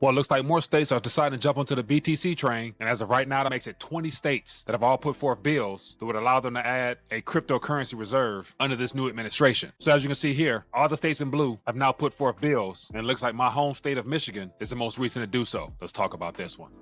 Well, it looks like more states are deciding to jump onto the BTC train, and as of right now, that makes it 20 states that have all put forth bills that would allow them to add a cryptocurrency reserve under this new administration. So as you can see here, all the states in blue have now put forth bills, and it looks like my home state of Michigan is the most recent to do so. Let's talk about this one.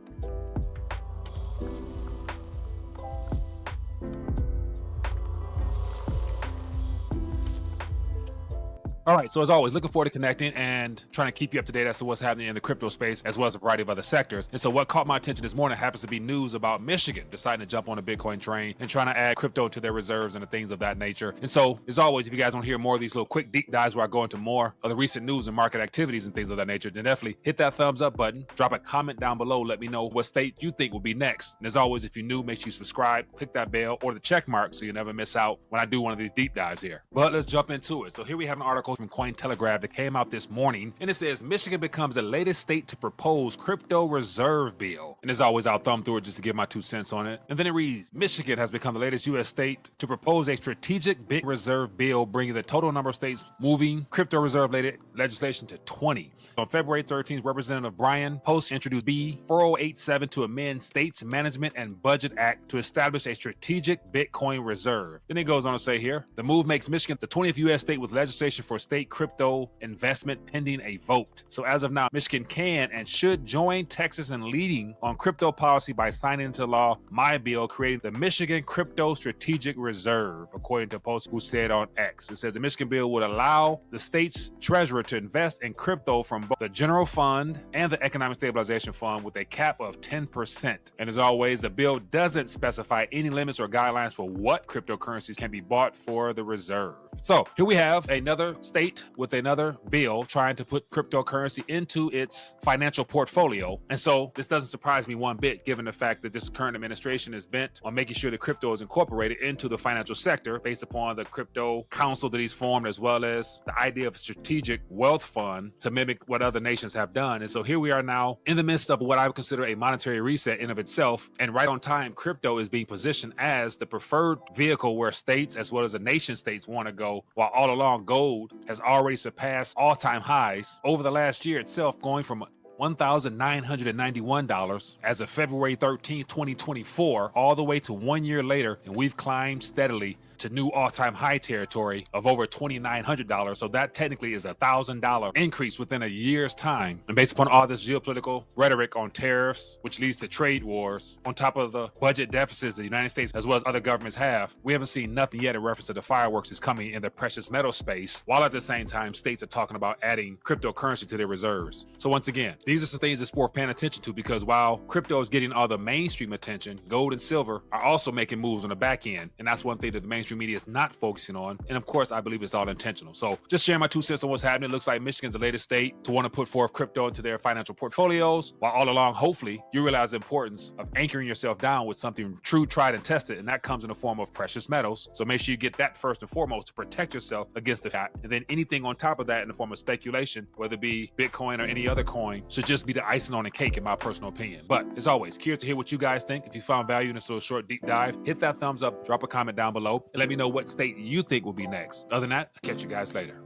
All right, so as always, looking forward to connecting and trying to keep you up to date as to what's happening in the crypto space, as well as a variety of other sectors. And so what caught my attention this morning happens to be news about Michigan deciding to jump on the Bitcoin train and trying to add crypto to their reserves and the things of that nature. And so, as always, if you guys want to hear more of these little quick deep dives where I go into more of the recent news and market activities and things of that nature, then definitely hit that thumbs up button, drop a comment down below, let me know what state you think will be next. And as always, if you're new, make sure you subscribe, click that bell or the check mark so you never miss out when I do one of these deep dives here. But let's jump into it. So here we have an article from Cointelegraph that came out this morning, and it says Michigan becomes the latest state to propose crypto reserve bill. And as always, I'll thumb through it just to give my 2 cents on it. And then it reads, Michigan has become the latest U.S. state to propose a strategic big reserve bill, bringing the total number of states moving crypto reserve-related legislation to 20. On February 13th, Representative Brian Post introduced B 4087 to amend States Management and Budget Act to establish a strategic Bitcoin reserve. Then it goes on to say here, the move makes Michigan the 20th U.S. state with legislation for state crypto investment pending a vote. So as of now, Michigan can and should join Texas in leading on crypto policy by signing into law my bill creating the Michigan Crypto Strategic Reserve, according to Post, who said on X. It says the Michigan bill would allow the state's treasurer to invest in crypto from both the general fund and the economic stabilization fund with a cap of 10%. And as always, the bill doesn't specify any limits or guidelines for what cryptocurrencies can be bought for the reserve. So here we have another state with another bill trying to put cryptocurrency into its financial portfolio. And so this doesn't surprise me one bit, given the fact that this current administration is bent on making sure that crypto is incorporated into the financial sector based upon the crypto council that he's formed, as well as the idea of a strategic wealth fund to mimic what other nations have done. And so here we are now in the midst of what I would consider a monetary reset in of itself. And right on time, crypto is being positioned as the preferred vehicle where states as well as the nation states want to go, while all along gold has already surpassed all-time highs over the last year itself, going from $1,991 as of February 13, 2024, all the way to 1 year later, and we've climbed steadily to new all-time high territory of over $2,900. So that technically is $1,000 increase within a year's time. And based upon all this geopolitical rhetoric on tariffs, which leads to trade wars, on top of the budget deficits the United States as well as other governments have, we haven't seen nothing yet in reference to the fireworks is coming in the precious metal space, while at the same time states are talking about adding cryptocurrency to their reserves. So once again, these are some things that's worth paying attention to, because while crypto is getting all the mainstream attention, gold and silver are also making moves on the back end. And that's one thing that the mainstream media is not focusing on. And of course, I believe it's all intentional. So just sharing my 2 cents on what's happening. It looks like Michigan's the latest state to want to put forth crypto into their financial portfolios, while all along, hopefully, you realize the importance of anchoring yourself down with something true, tried, and tested. And that comes in the form of precious metals. So make sure you get that first and foremost to protect yourself against the fact. And then anything on top of that in the form of speculation, whether it be Bitcoin or any other coin, should just be the icing on the cake, in my personal opinion. But as always, curious to hear what you guys think. If you found value in this little short deep dive, hit that thumbs up, drop a comment down below, and let me know what state you think will be next. Other than that, I'll catch you guys later.